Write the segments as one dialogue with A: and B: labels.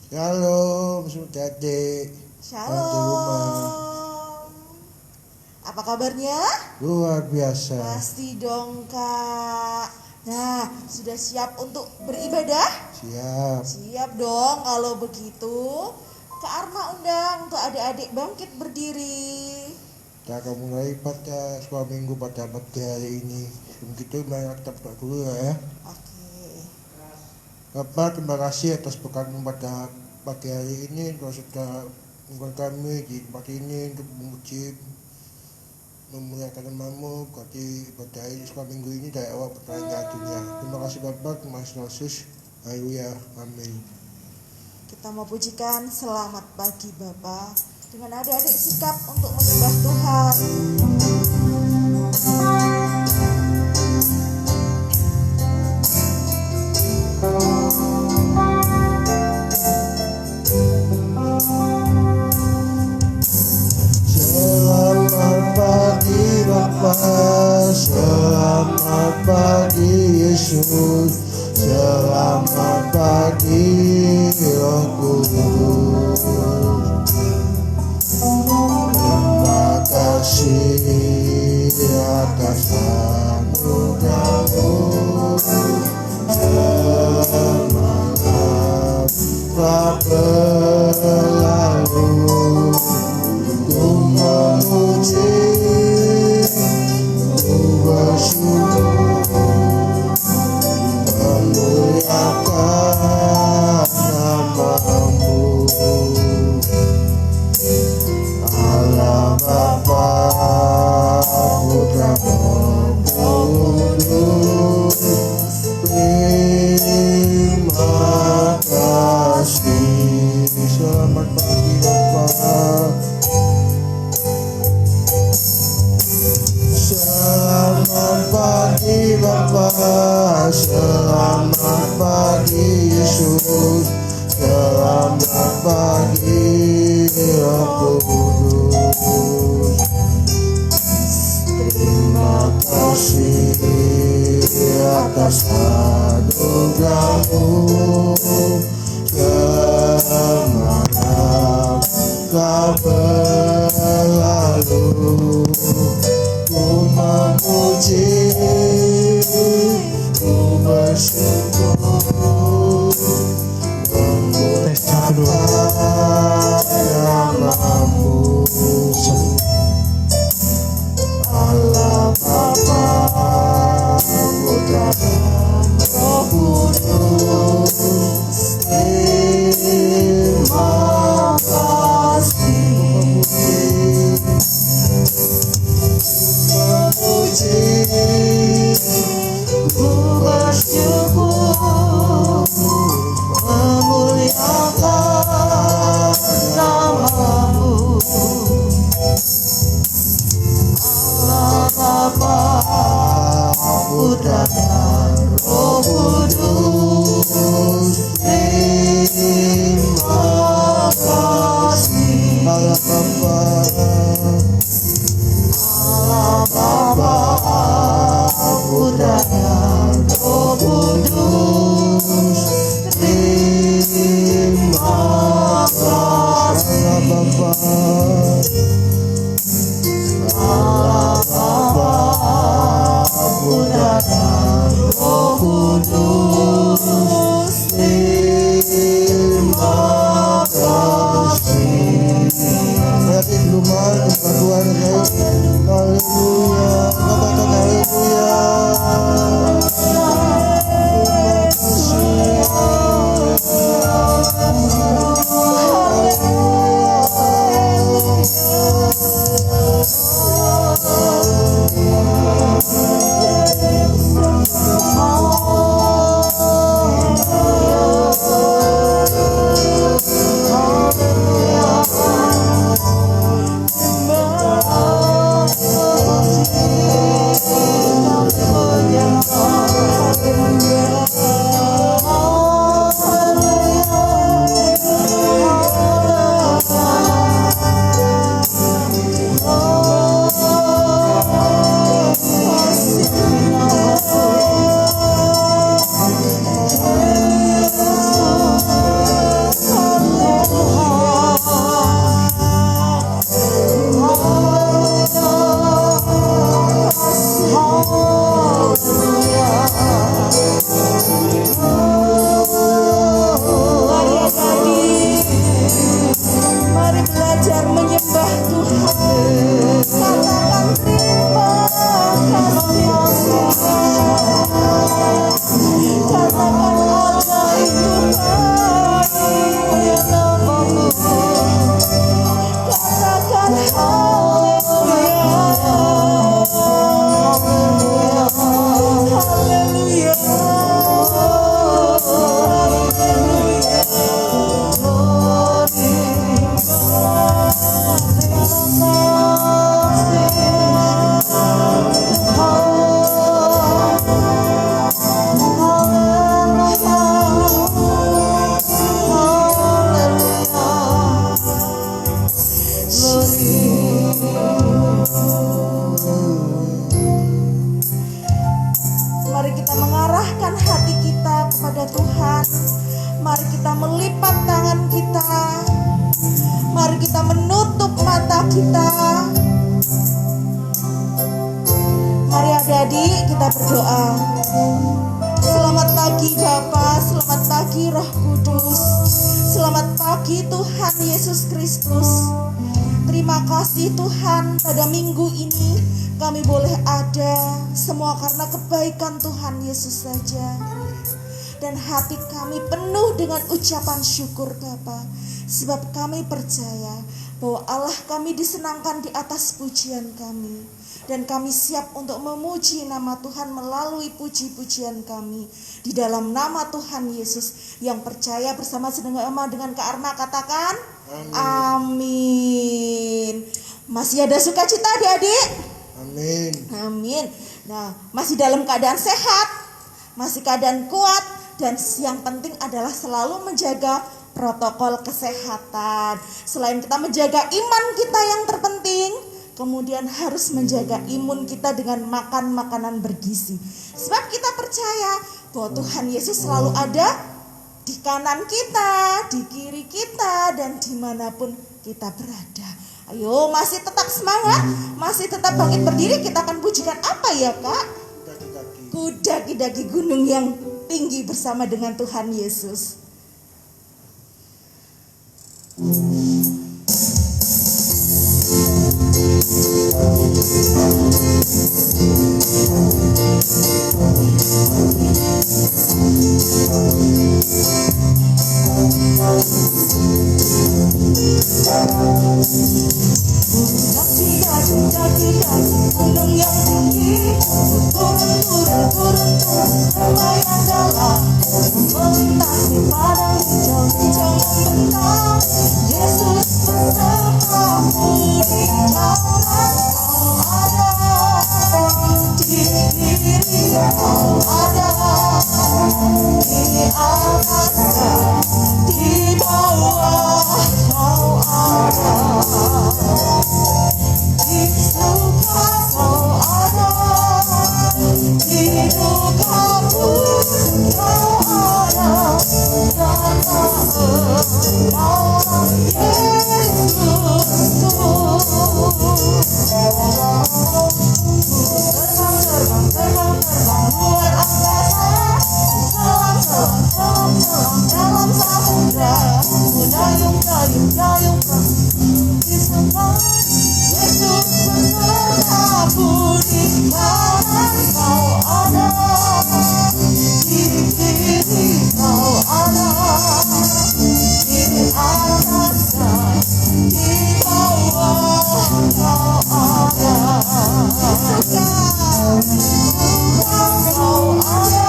A: Halo, Sudah Adik. Di rumah.
B: Shalom. Apa kabarnya?
A: Luar biasa.
B: Pasti dong, Kak. Nah, sudah siap untuk beribadah?
A: Siap.
B: Siap dong. Kalau begitu, Kak Arma undang untuk adik-adik bangkit berdiri.
A: Kita akan mulai pada sebuah minggu pada pagi hari ini. Begitu mari kita berdoa dulu ya.
B: Oke.
A: Bapak, terima kasih atas berkat-Mu pada pagi hari ini. Engkau sudah mengumpulkan kami di tempat ini untuk memuji, memuliakan nama-Mu. Berkati ibadah ini sebuah minggu ini dari awal perjalanan dunia. Terima kasih Bapak, terima kasih Yesus. Haleluya, amin.
B: Kita mau pujikan selamat pagi Bapak. Dengan adik-adik sikap untuk menyembah Tuhan.
A: Selamat pagi Bapa, selamat pagi Yesus, selamat pagi Roh Kudus. Terima kasih atas anugerah-Mu, semangat telah berlalu. Ku memuji, ku bersyukur, memuliakan nama-Mu. Allah Bapa, Putra dan Roh Kudus, terima kasih. Selamat pagi Bapak. Selamat pagi Bapa, selamat pagi Yesus, selamat pagi Roh Kudus. Terima kasih atas anugerah-Mu, semangat telah berlalu. Ku memuji, ku bersyukur, memuliakan nama-Mu. Allah Bapa, Putra dan Roh Kudus, terima kasih. Memuji, ku bersyukur, memuliakan nama-Mu. Allah Bapa, Putra dan Roh Kudus,
B: sukacita. Mari adik-adik kita berdoa. Selamat pagi Bapa, selamat pagi Roh Kudus, selamat pagi Tuhan Yesus Kristus. Terima kasih Tuhan, pada minggu ini kami boleh ada semua karena kebaikan Tuhan Yesus saja. Dan hati kami penuh dengan ucapan syukur Bapa, sebab kami percaya bahwa Allah kami disenangkan di atas pujian kami. Dan kami siap untuk memuji nama Tuhan melalui puji-pujian kami. Di dalam nama Tuhan Yesus yang percaya bersama dengan Kak Arma katakan amin. Masih ada sukacita adik-adik?
A: Amin.
B: Amin. Nah, masih dalam keadaan sehat, masih keadaan kuat, dan yang penting adalah selalu menjaga protokol kesehatan. Selain kita menjaga iman kita yang terpenting, kemudian harus menjaga imun kita dengan makan makanan bergizi. Sebab kita percaya bahwa Tuhan Yesus selalu ada di kanan kita, di kiri kita, dan dimanapun kita berada. Ayo, masih tetap semangat, masih tetap bangkit berdiri. Kita akan pujikan apa ya Kak? Kudaki-daki gunung yang tinggi bersama dengan Tuhan Yesus. Gunung yang tinggi, turun lumayan dalam, melintasi padang hijau membentang. Yesus bersamamu di kanan, kau ada di kiri, kau ada di atas dan di bawah, kau ada. Di suka kau ada, di duka pun kau ada, karena Engkau Yesus. Terbang luar angkasa, selam dalam samudra, dayung di sungai. Yesus bersamamu di kanan, kau ada di kiri, kau ada di atas dan di bawah, kau ada. Kau ada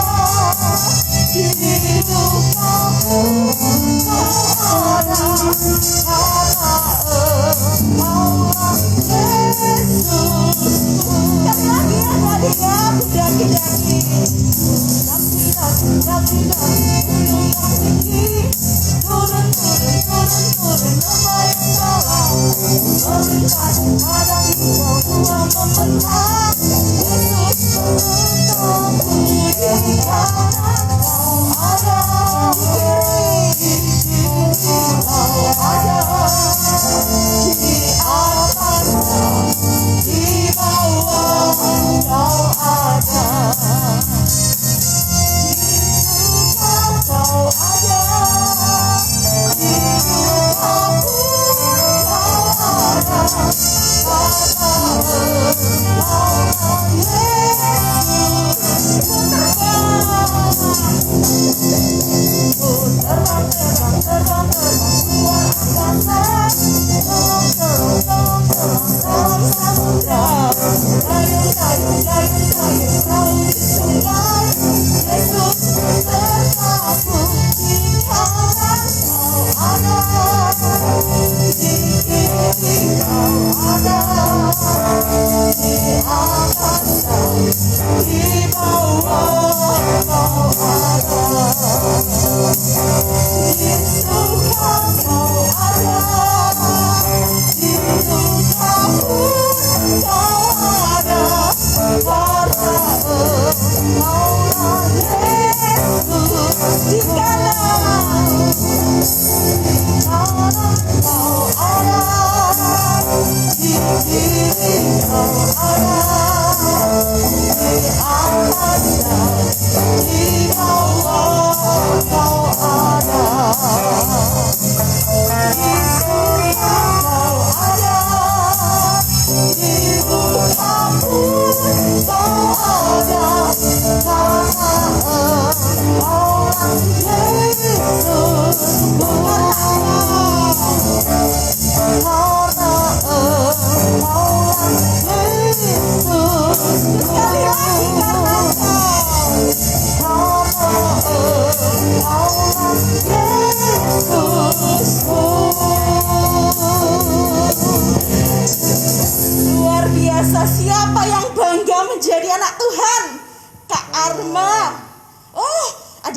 B: di hidupku, kau ada karena Engkau Yesus. Yang lagi adik ya, kudaki-daki gunung yang tinggi, turun lumayan dalam, melintasi padang hijau tua membentang. Yesus bersamamu di kanan, kau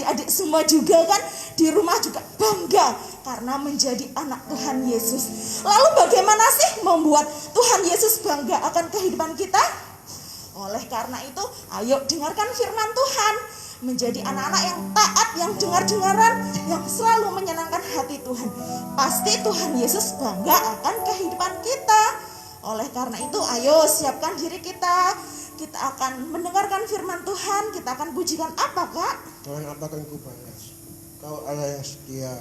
B: adik-adik semua juga kan di rumah juga bangga karena menjadi anak Tuhan Yesus. Lalu bagaimana sih membuat Tuhan Yesus bangga akan kehidupan kita? Oleh karena itu, ayo dengarkan firman Tuhan. Menjadi anak-anak yang taat, yang dengar-dengaran, yang selalu menyenangkan hati Tuhan. Pasti Tuhan Yesus bangga akan kehidupan kita. Oleh karena itu, ayo siapkan diri kita. Kita akan mendengarkan firman Tuhan. Kita akan pujikan apa, Kak?
A: Tuhan, apakan ku bangga? Kau Allah yang setia.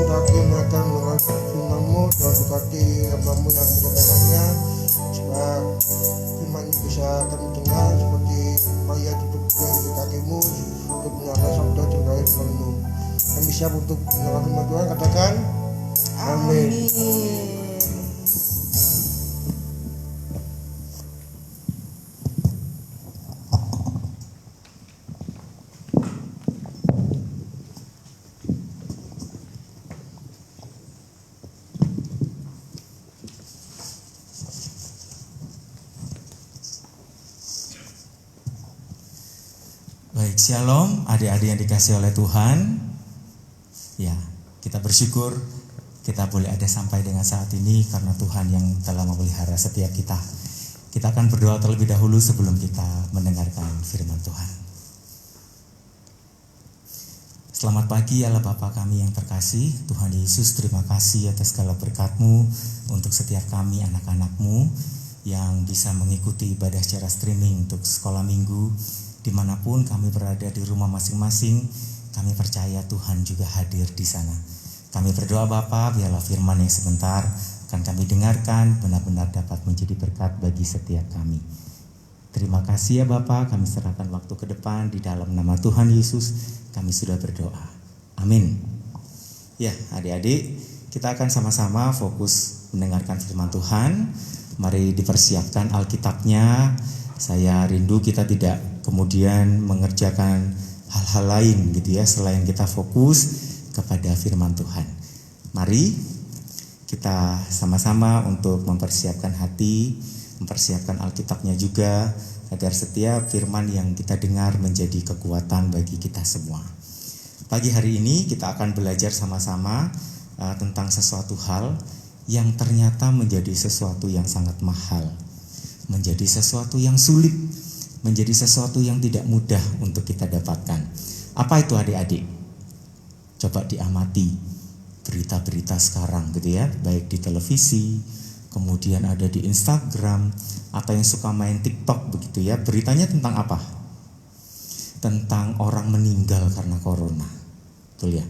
A: berkati mereka mendengar firman-Mu, Tuhan berkati hamba-Mu yang menyampaikannya, supaya firman ini bisa kami dengar seperti Maria tutup dari kaki-Mu untuk mendengarkan sabda dari firman-Mu. Kami siap untuk mendengar firman Tuhan, katakan amin.
C: Baik, shalom adik-adik yang dikasih oleh Tuhan. Ya, kita bersyukur kita boleh ada sampai dengan saat ini karena Tuhan yang telah memelihara setiap kita. Kita akan berdoa terlebih dahulu sebelum kita mendengarkan firman Tuhan. Selamat pagi Allah Bapa kami yang terkasih. Tuhan Yesus, terima kasih atas segala berkat-Mu untuk setiap kami anak-anak-Mu yang bisa mengikuti ibadah secara streaming untuk sekolah minggu. Dimanapun kami berada di rumah masing-masing, kami percaya Tuhan juga hadir di sana. Kami berdoa Bapa, biarlah firman yang sebentar akan kami dengarkan benar-benar dapat menjadi berkat bagi setiap kami. Terima kasih ya Bapa, kami serahkan waktu ke depan di dalam nama Tuhan Yesus, kami sudah berdoa. Amin. Ya adik-adik, kita akan sama-sama fokus mendengarkan firman Tuhan. Mari dipersiapkan Alkitabnya. Saya rindu kita tidak kemudian mengerjakan hal-hal lain gitu ya, selain kita fokus kepada firman Tuhan. Mari kita sama-sama untuk mempersiapkan hati, mempersiapkan Alkitabnya juga, agar setiap firman yang kita dengar menjadi kekuatan bagi kita semua. Pagi hari ini kita akan belajar sama-sama tentang sesuatu hal yang ternyata menjadi sesuatu yang sangat mahal, menjadi sesuatu yang sulit, menjadi sesuatu yang tidak mudah untuk kita dapatkan. Apa itu adik-adik? Coba diamati berita-berita sekarang gitu ya, baik di televisi, kemudian ada di Instagram, atau yang suka main TikTok begitu ya. Beritanya tentang apa? Tentang orang meninggal karena corona. Betul ya?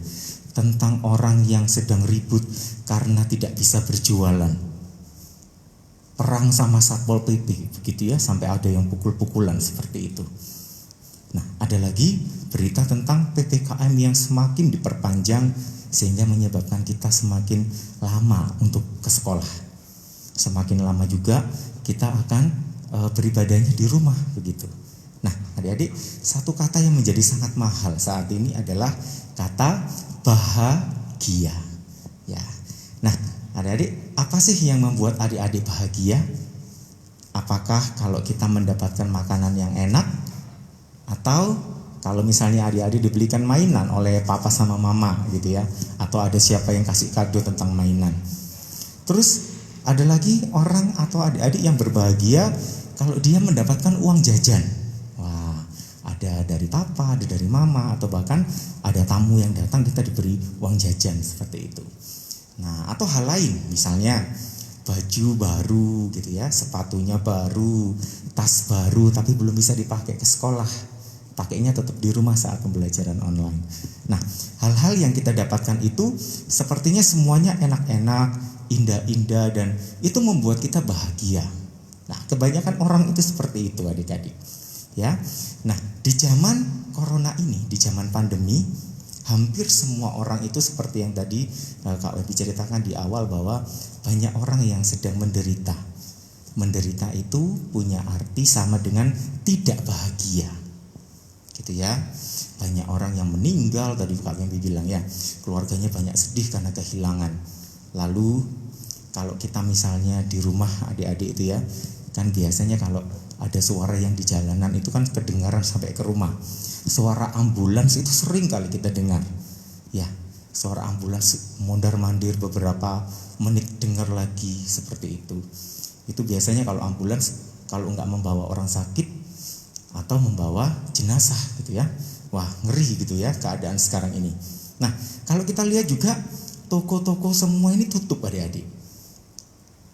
C: Tentang orang yang sedang ribut karena tidak bisa berjualan. Perang sama Satpol PP begitu ya, sampai ada yang pukul-pukulan seperti itu. Nah, ada lagi berita tentang PPKM yang semakin diperpanjang sehingga menyebabkan kita semakin lama untuk ke sekolah. Semakin lama juga kita akan beribadahnya di rumah begitu. Nah, adik-adik, satu kata yang menjadi sangat mahal saat ini adalah kata bahagia. Ya. Nah, adik-adik, apa sih yang membuat adik-adik bahagia? Apakah kalau kita mendapatkan makanan yang enak? Atau kalau misalnya adik-adik dibelikan mainan oleh papa sama mama gitu ya? Atau ada siapa yang kasih kado tentang mainan? Terus ada lagi orang atau adik-adik yang berbahagia kalau dia mendapatkan uang jajan. Wah, ada dari papa, ada dari mama, atau bahkan ada tamu yang datang kita diberi uang jajan seperti itu. Nah, atau hal lain, misalnya baju baru gitu ya, sepatunya baru, tas baru, tapi belum bisa dipakai ke sekolah, pakainya tetap di rumah saat pembelajaran online. Nah, hal-hal yang kita dapatkan itu sepertinya semuanya enak-enak, indah-indah, dan itu membuat kita bahagia. Nah, kebanyakan orang itu seperti itu adik-adik ya. Nah, di zaman corona ini, di zaman pandemi, hampir semua orang itu seperti yang tadi Kak Webi ceritakan di awal, bahwa banyak orang yang sedang menderita. Menderita itu punya arti sama dengan tidak bahagia, gitu ya. Banyak orang yang meninggal, tadi Kak Webi bilang ya, keluarganya banyak sedih karena kehilangan. Lalu kalau kita misalnya di rumah adik-adik itu ya, kan biasanya kalau ada suara yang di jalanan itu kan kedengaran sampai ke rumah. Suara ambulans itu sering kali kita dengar. Ya, suara ambulans mondar-mandir beberapa menit dengar lagi seperti itu. Itu biasanya kalau ambulans kalau nggak membawa orang sakit atau membawa jenazah gitu ya. Wah, ngeri gitu ya keadaan sekarang ini. Nah, kalau kita lihat juga toko-toko semua ini tutup adik-adik.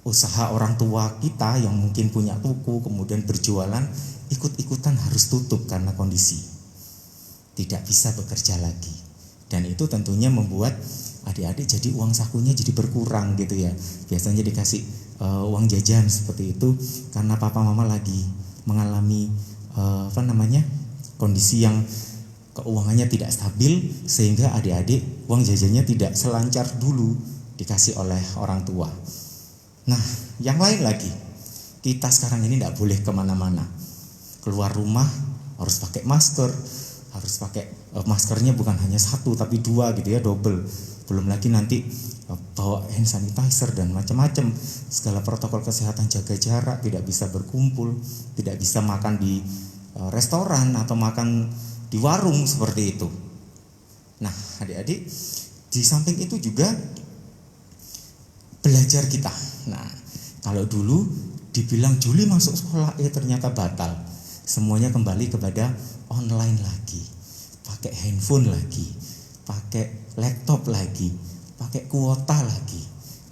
C: Usaha orang tua kita yang mungkin punya toko kemudian berjualan ikut-ikutan harus tutup karena kondisi tidak bisa bekerja lagi. Dan itu tentunya membuat adik-adik jadi uang sakunya jadi berkurang gitu ya. Biasanya dikasih uang jajan seperti itu karena papa mama lagi mengalami kondisi yang keuangannya tidak stabil, sehingga adik-adik uang jajannya tidak selancar dulu dikasih oleh orang tua. Nah, yang lain lagi, kita sekarang ini tidak boleh kemana-mana. Keluar rumah harus pakai masker, harus pakai maskernya bukan hanya satu tapi dua gitu ya, double. Belum lagi nanti bawa hand sanitizer dan macam-macam, segala protokol kesehatan, jaga jarak, tidak bisa berkumpul, tidak bisa makan di restoran atau makan di warung seperti itu. Nah, adik-adik, di samping itu juga belajar kita. Nah, kalau dulu dibilang Juli masuk sekolah, ternyata batal. Semuanya kembali kepada online lagi, pakai handphone lagi, pakai laptop lagi, pakai kuota lagi.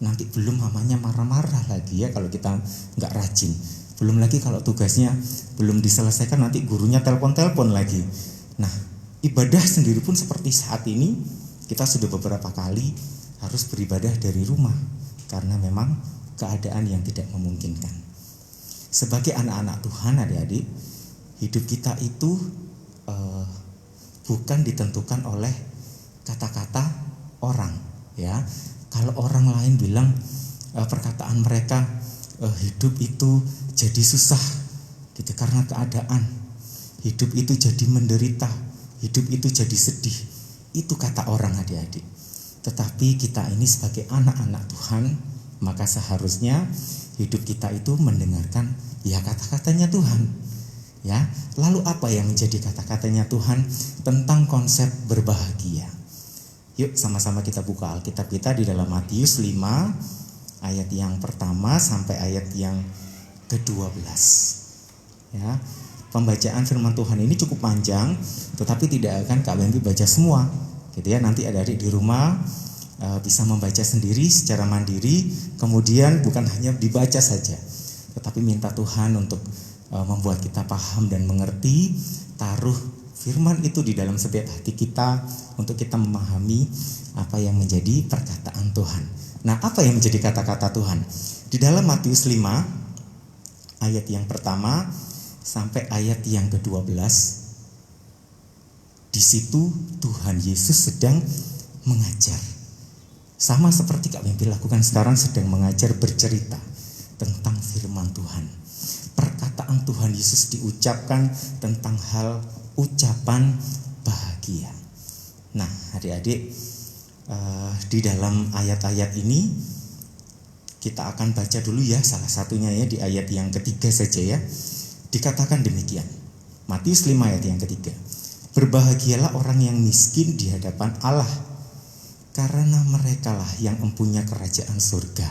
C: Nanti belum mamanya marah-marah lagi ya kalau kita nggak rajin. Belum lagi kalau tugasnya belum diselesaikan, nanti gurunya telepon-telepon lagi. Nah, ibadah sendiri pun seperti saat ini, kita sudah beberapa kali harus beribadah dari rumah karena memang keadaan yang tidak memungkinkan. Sebagai anak-anak Tuhan, adik-adik, hidup kita itu bukan ditentukan oleh kata-kata orang, ya. Kalau orang lain bilang perkataan mereka hidup itu jadi susah gitu karena keadaan, hidup itu jadi menderita, hidup itu jadi sedih, itu kata orang, adik-adik. Tetapi kita ini sebagai anak-anak Tuhan, maka seharusnya hidup kita itu mendengarkan ya kata-katanya Tuhan. Ya, lalu apa yang menjadi kata-katanya Tuhan tentang konsep berbahagia? Yuk sama-sama kita buka Alkitab kita di dalam Matius 5 ayat yang pertama sampai ayat yang ke-12. Ya, pembacaan firman Tuhan ini cukup panjang, tetapi tidak akan Kak Wempi baca semua. Gitu ya, nanti adik-adik di rumah bisa membaca sendiri secara mandiri, kemudian bukan hanya dibaca saja, tetapi minta Tuhan untuk membuat kita paham dan mengerti, taruh firman itu di dalam setiap hati kita untuk kita memahami apa yang menjadi perkataan Tuhan. Nah, apa yang menjadi kata-kata Tuhan? Di dalam Matius 5 ayat yang pertama sampai ayat yang ke-12, di situ Tuhan Yesus sedang mengajar. Sama seperti Kak Wempi lakukan sekarang, sedang mengajar, bercerita tentang firman Tuhan. Perkataan Tuhan Yesus diucapkan tentang hal ucapan bahagia. Nah, adik-adik, di dalam ayat-ayat ini kita akan baca dulu ya, salah satunya ya di ayat yang ketiga saja ya. Dikatakan demikian, Matius 5 ayat yang ketiga, berbahagialah orang yang miskin di hadapan Allah, karena merekalah yang mempunyai kerajaan surga.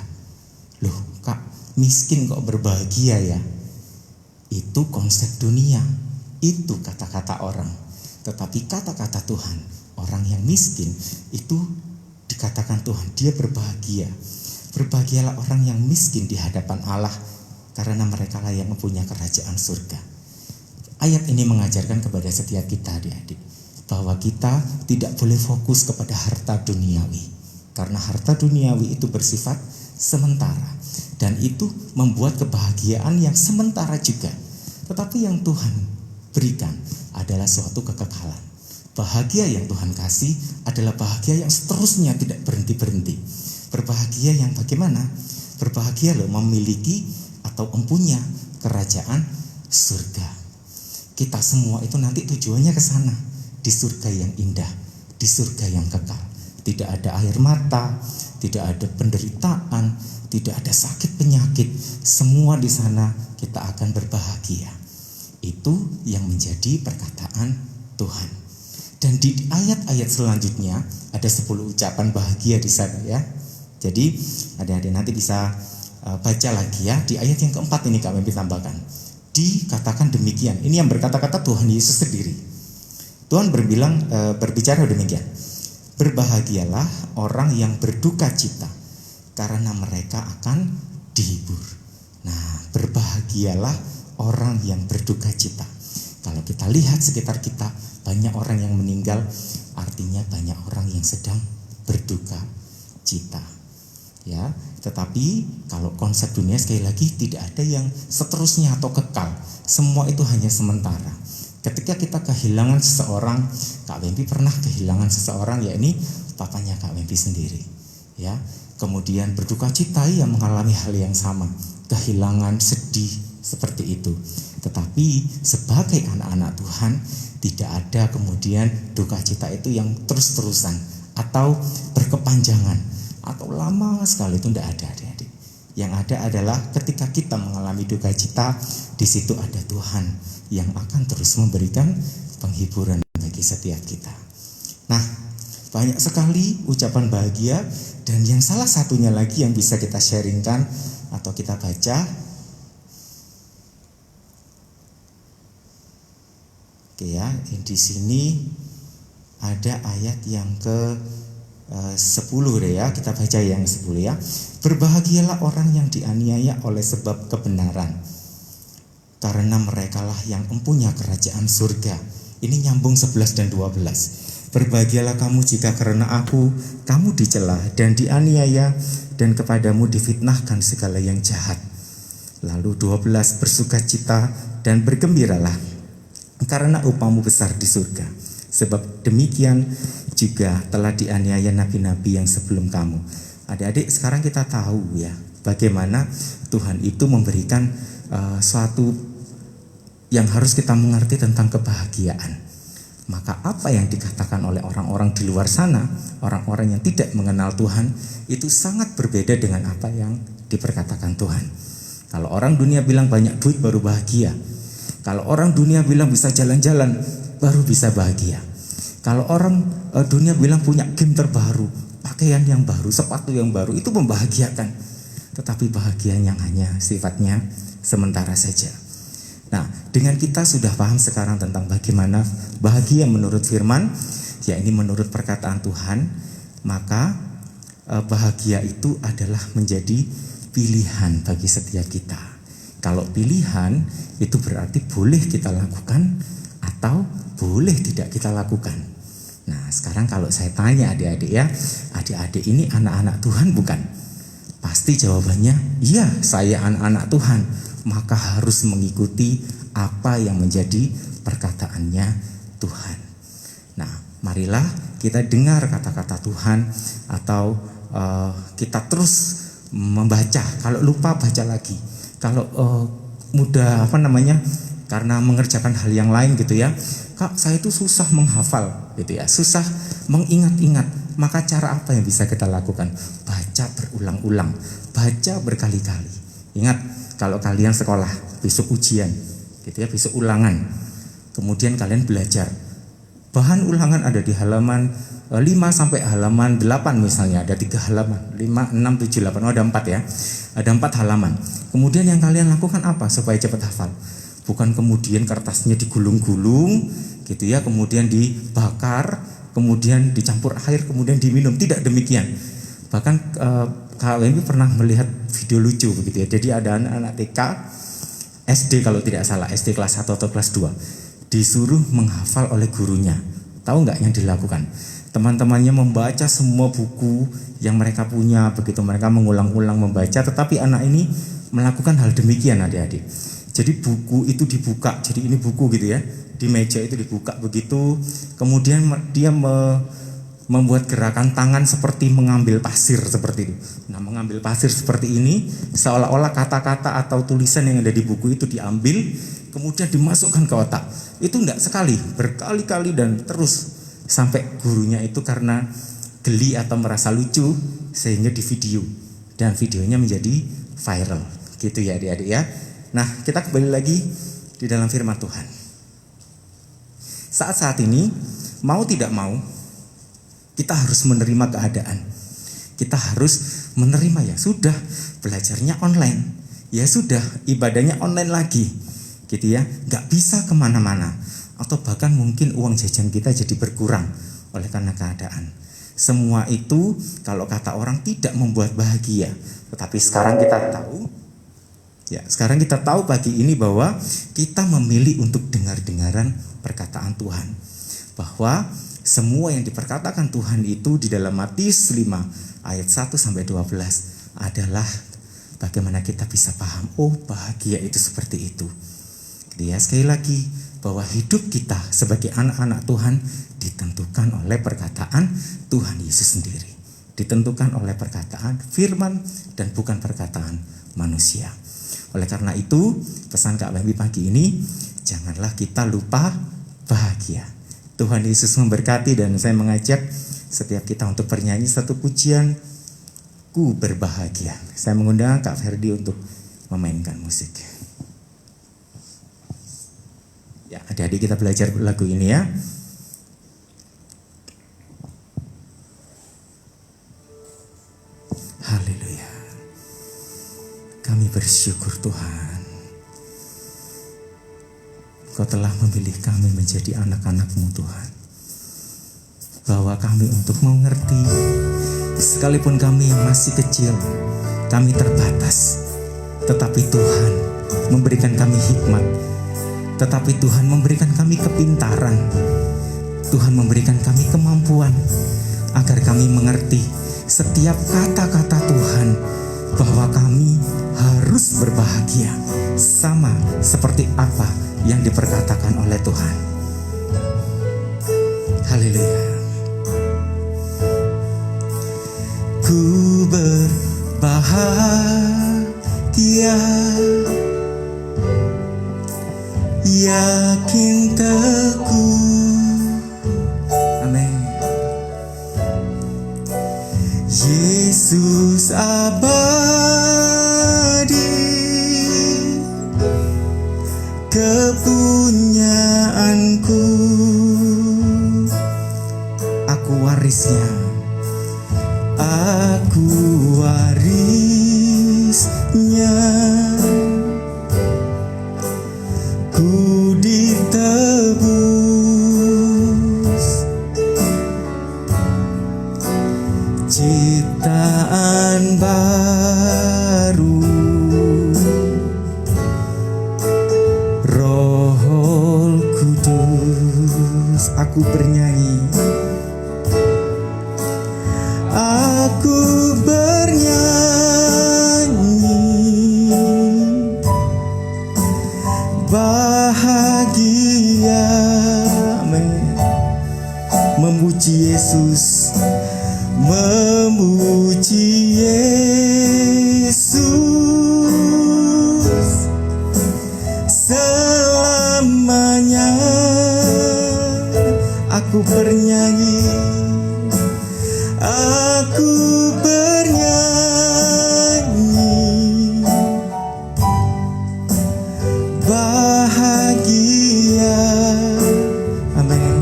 C: Loh Kak, miskin kok berbahagia ya? Itu konsep dunia, itu kata-kata orang. Tetapi kata-kata Tuhan, orang yang miskin itu dikatakan Tuhan, dia berbahagia. Berbahagialah orang yang miskin di hadapan Allah, karena mereka lah yang mempunyai kerajaan surga. Ayat ini mengajarkan kepada setiap kita, adik-adik, bahwa kita tidak boleh fokus kepada harta duniawi, karena harta duniawi itu bersifat sementara, dan itu membuat kebahagiaan yang sementara juga. Tetapi yang Tuhan berikan adalah suatu kekekalan. Bahagia yang Tuhan kasih adalah bahagia yang seterusnya tidak berhenti-berhenti. Berbahagia yang bagaimana? Berbahagia loh memiliki atau mempunyai kerajaan surga. Kita semua itu nanti tujuannya ke sana, di surga yang indah, di surga yang kekal. Tidak ada air mata, tidak ada penderitaan, tidak ada sakit penyakit. Semua di sana kita akan berbahagia. Itu yang menjadi perkataan Tuhan. Dan di ayat-ayat selanjutnya ada 10 ucapan bahagia di sana ya. Jadi adik-adik nanti bisa baca lagi ya. Di ayat yang keempat ini kami tambahkan, dikatakan demikian. Ini yang berkata-kata Tuhan Yesus sendiri. Tuhan berbicara demikian, berbahagialah orang yang berduka cita, karena mereka akan dihibur. Nah, berbahagialah orang yang berduka cita. Kalau kita lihat sekitar kita, banyak orang yang meninggal, artinya banyak orang yang sedang berduka, cita. Ya, tetapi kalau konsep dunia sekali lagi tidak ada yang seterusnya atau kekal. Semua itu hanya sementara. Ketika kita kehilangan seseorang, Kak Wempi pernah kehilangan seseorang, ya ini papanya Kak Wempi sendiri. Ya, kemudian berduka cita yang mengalami hal yang sama, kehilangan, sedih seperti itu. Tetapi sebagai anak-anak Tuhan tidak ada kemudian duka cita itu yang terus-terusan atau berkepanjangan atau lama sekali, itu tidak ada, adik-adik. Yang ada adalah ketika kita mengalami duka cita, di situ ada Tuhan yang akan terus memberikan penghiburan bagi setiap kita. Nah, banyak sekali ucapan bahagia, dan yang salah satunya lagi yang bisa kita sharingkan atau kita baca. Oke ya, di sini ada ayat yang ke 10 deh ya, kita baca yang 10 ya. Berbahagialah orang yang dianiaya oleh sebab kebenaran, karena merekalah yang empunya kerajaan surga. Ini nyambung 11 dan 12. Berbahagialah kamu jika karena aku kamu dicela dan dianiaya, dan kepadamu difitnahkan segala yang jahat. Lalu 12, bersukacita dan bergembiralah, karena upahmu besar di surga. Sebab demikian juga telah dianiaya nabi-nabi yang sebelum kamu. Adik-adik, sekarang kita tahu ya bagaimana Tuhan itu memberikan suatu yang harus kita mengerti tentang kebahagiaan. Maka apa yang dikatakan oleh orang-orang di luar sana, orang-orang yang tidak mengenal Tuhan, itu sangat berbeda dengan apa yang diperkatakan Tuhan. Kalau orang dunia bilang banyak duit baru bahagia. Kalau orang dunia bilang bisa jalan-jalan baru bisa bahagia. Kalau orang dunia bilang punya game terbaru, pakaian yang baru, sepatu yang baru, itu membahagiakan. Tetapi bahagia yang hanya sifatnya sementara saja. Nah, dengan kita sudah paham sekarang tentang bagaimana bahagia menurut firman, ya ini menurut perkataan Tuhan, maka bahagia itu adalah menjadi pilihan bagi setiap kita. Kalau pilihan itu berarti boleh kita lakukan atau boleh tidak kita lakukan. Nah, sekarang kalau saya tanya adik-adik ya, adik-adik ini anak-anak Tuhan bukan? Pasti jawabannya, iya, saya anak-anak Tuhan. Maka harus mengikuti apa yang menjadi perkataannya Tuhan. Nah, marilah kita dengar kata-kata Tuhan, atau kita terus membaca. Kalau lupa baca lagi. Kalau mudah karena mengerjakan hal yang lain gitu ya, Kak, saya itu susah menghafal gitu ya, susah mengingat-ingat. Maka cara apa yang bisa kita lakukan? Baca berulang-ulang, baca berkali-kali. Ingat, kalau kalian sekolah besok ujian gitu ya, besok ulangan, kemudian kalian belajar, bahan ulangan ada di halaman 5 sampai halaman 8 misalnya, ada 3 halaman, 5, 6, 7, 8, ada 4 ya, ada 4 halaman. Kemudian yang kalian lakukan apa supaya cepat hafal? Bukan kemudian kertasnya digulung-gulung gitu ya, kemudian dibakar, kemudian dicampur air, kemudian diminum. Tidak demikian. Bahkan Kak Wempi pernah melihat video lucu begitu ya. Jadi ada anak-anak TK, SD kalau tidak salah, SD kelas 1 atau kelas 2, disuruh menghafal oleh gurunya. Tahu nggak yang dilakukan? Teman-temannya membaca semua buku yang mereka punya, begitu mereka mengulang-ulang membaca. Tetapi anak ini melakukan hal demikian, adik-adik. Jadi buku itu dibuka, jadi ini buku gitu ya, di meja itu dibuka begitu. Kemudian dia membuat gerakan tangan seperti mengambil pasir seperti itu. Nah, mengambil pasir seperti ini, seolah-olah kata-kata atau tulisan yang ada di buku itu diambil, kemudian dimasukkan ke otak. Itu enggak sekali, berkali-kali dan terus, sampai gurunya itu karena geli atau merasa lucu sehingga di video, dan videonya menjadi viral gitu ya adik-adik ya. Nah, kita kembali lagi di dalam firman Tuhan. Saat-saat ini, mau tidak mau, kita harus menerima keadaan. Kita harus menerima, ya sudah, belajarnya online, ya sudah, ibadahnya online lagi, gitu ya, gak bisa kemana-mana, atau bahkan mungkin uang jajan kita jadi berkurang oleh karena keadaan. Semua itu kalau kata orang tidak membuat bahagia. Tetapi sekarang kita tahu, ya, sekarang kita tahu pagi ini bahwa kita memilih untuk dengar-dengaran perkataan Tuhan. Bahwa semua yang diperkatakan Tuhan itu di dalam Matius 5 ayat 1 sampai 12 adalah bagaimana kita bisa paham, oh bahagia itu seperti itu. Dia sekali lagi bahwa hidup kita sebagai anak-anak Tuhan ditentukan oleh perkataan Tuhan Yesus sendiri. Ditentukan oleh perkataan firman dan bukan perkataan manusia. Oleh karena itu, pesan Kak Bambi pagi ini, janganlah kita lupa bahagia. Tuhan Yesus memberkati, dan saya mengajak setiap kita untuk bernyanyi satu pujian, Ku Berbahagia. Saya mengundang Kak Ferdi untuk memainkan musik. Ya, adik-adik kita belajar lagu ini ya. Haleluya. Kami bersyukur Tuhan, Kau telah memilih kami menjadi anak-anak-Mu Tuhan. Bahwa kami untuk mengerti, sekalipun kami yang masih kecil, kami terbatas, tetapi Tuhan memberikan kami hikmat, tetapi Tuhan memberikan kami kepintaran, Tuhan memberikan kami kemampuan, agar kami mengerti setiap kata-kata Tuhan, bahwa kami harus berbahagia, sama seperti apa yang diperkatakan oleh Tuhan. Haleluya. Ku berbahagia, yakin teguh. Amin. Yesus abadi, kepunyaanku, aku warisnya, aku warisnya, ku ditebus, ciptaan baru, Roh Kudus. Aku bernyanyi, aku bernyanyi, bahagia, memuji Yesus, memuji Yesus selamanya. Aku bernyanyi, aku bernyanyi, bahagia. Amin.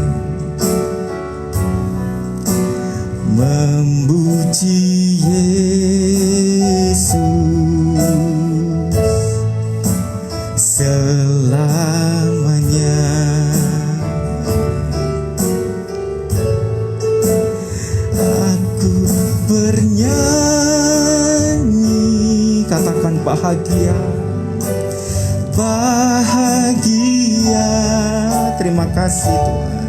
C: Memuji Yesus selamanya. Aku bernyanyi, katakan bahagia, bahagia. Terima kasih Tuhan.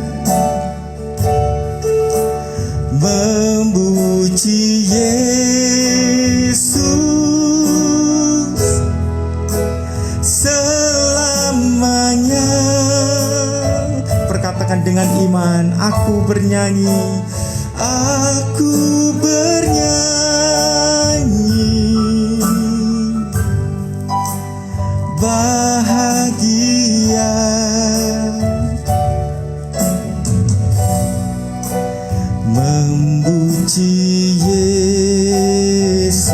C: Memuji Yesus selamanya. Perkatakan dengan iman, aku bernyanyi, aku bernyanyi, bahagia. Memuji Yesus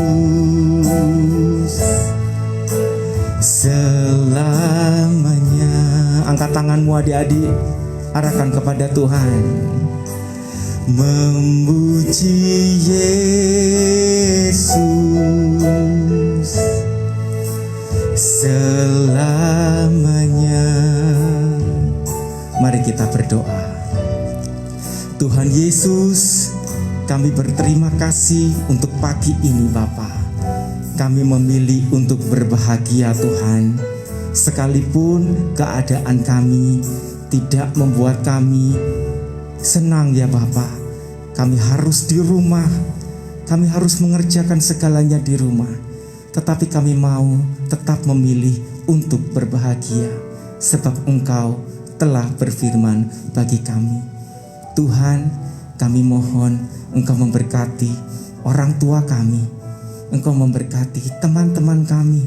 C: selamanya. Angkat tanganmu adik-adik, arahkan kepada Tuhan. Memuji Yesus selamanya. Mari kita berdoa. Tuhan Yesus, kami berterima kasih untuk pagi ini Bapa. Kami memilih untuk berbahagia Tuhan, sekalipun keadaan kami tidak membuat kami senang ya Bapa. Kami harus di rumah, kami harus mengerjakan segalanya di rumah, tetapi kami mau tetap memilih untuk berbahagia, sebab Engkau telah berfirman bagi kami. Tuhan, kami mohon Engkau memberkati orang tua kami, Engkau memberkati teman-teman kami,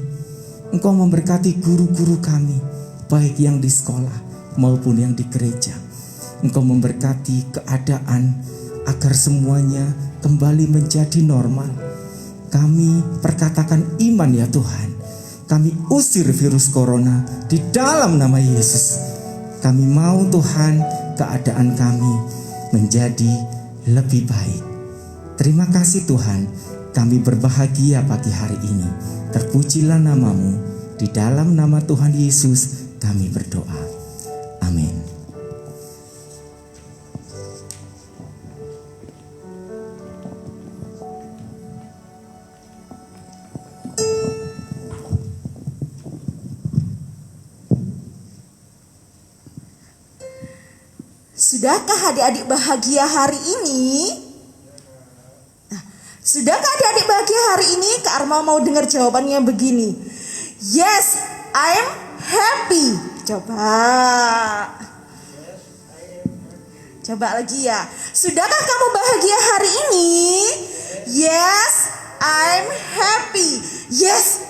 C: Engkau memberkati guru-guru kami, baik yang di sekolah maupun yang di gereja. Engkau memberkati keadaan agar semuanya kembali menjadi normal. Kami perkatakan iman ya Tuhan. Kami usir virus corona di dalam nama Yesus. Kami mau Tuhan keadaan kami menjadi lebih baik. Terima kasih Tuhan, kami berbahagia pagi hari ini. Terpujilah namamu, di dalam nama Tuhan Yesus kami berdoa. Amin.
B: Sudahkah adik-adik bahagia hari ini? Sudahkah adik-adik bahagia hari ini? Kak Arma mau dengar jawabannya begini. Yes, I'm happy. Coba lagi ya. Sudahkah kamu bahagia hari ini? Yes, I'm happy. Yes.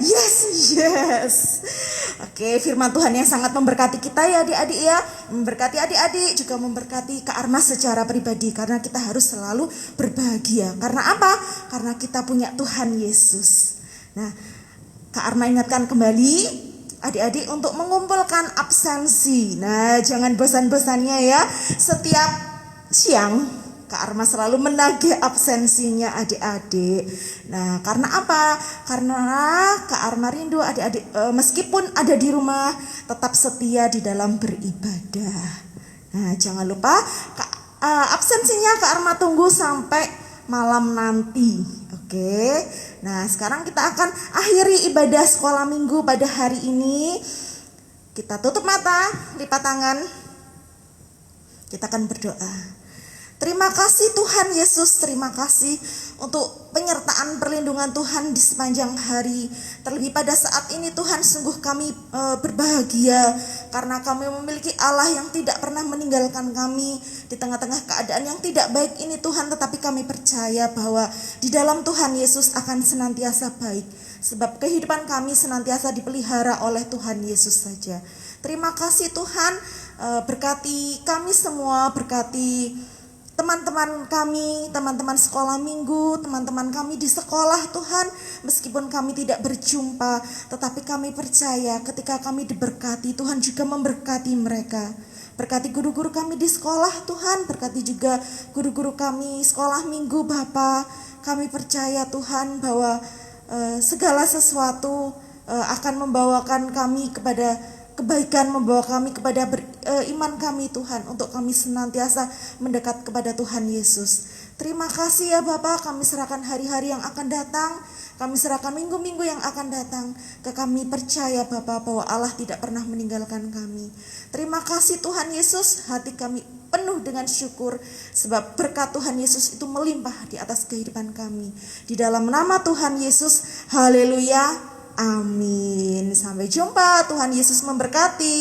B: Oke, firman Tuhan yang sangat memberkati kita ya adik-adik ya. Memberkati adik-adik, juga memberkati Kak Arma secara pribadi. Karena kita harus selalu berbahagia. Karena apa? Karena kita punya Tuhan Yesus. Nah, Kak Arma ingatkan kembali adik-adik untuk mengumpulkan absensi. Nah, jangan bosan-bosannya ya. Setiap siang Kak Arma selalu menagih absensinya adik-adik. Nah, karena apa? Karena Kak Arma rindu adik-adik meskipun ada di rumah tetap setia di dalam beribadah. Nah, jangan lupa absensinya Kak Arma tunggu sampai malam nanti. Oke. Nah, sekarang kita akan akhiri ibadah sekolah minggu pada hari ini. Kita tutup mata, lipat tangan. Kita akan berdoa. Terima kasih Tuhan Yesus, terima kasih untuk penyertaan perlindungan Tuhan di sepanjang hari. Terlebih pada saat ini Tuhan, sungguh kami berbahagia karena kami memiliki Allah yang tidak pernah meninggalkan kami di tengah-tengah keadaan yang tidak baik ini Tuhan. Tetapi kami percaya bahwa di dalam Tuhan Yesus akan senantiasa baik, sebab kehidupan kami senantiasa dipelihara oleh Tuhan Yesus saja. Terima kasih Tuhan, berkati kami semua, berkati teman-teman kami, teman-teman sekolah minggu, teman-teman kami di sekolah Tuhan. Meskipun kami tidak berjumpa, tetapi kami percaya ketika kami diberkati, Tuhan juga memberkati mereka. Berkati guru-guru kami di sekolah Tuhan, berkati juga guru-guru kami sekolah minggu Bapa. Kami percaya Tuhan bahwa segala sesuatu akan membawakan kami kepada kebaikan, membawa kami kepada iman kami Tuhan, untuk kami senantiasa mendekat kepada Tuhan Yesus. Terima kasih ya Bapak, kami serahkan hari-hari yang akan datang, kami serahkan minggu-minggu yang akan datang ke kami. Percaya Bapak bahwa Allah tidak pernah meninggalkan kami. Terima kasih Tuhan Yesus, hati kami penuh dengan syukur sebab berkat Tuhan Yesus itu melimpah di atas kehidupan kami. Di dalam nama Tuhan Yesus, haleluya. Amin. Sampai jumpa. Tuhan Yesus memberkati.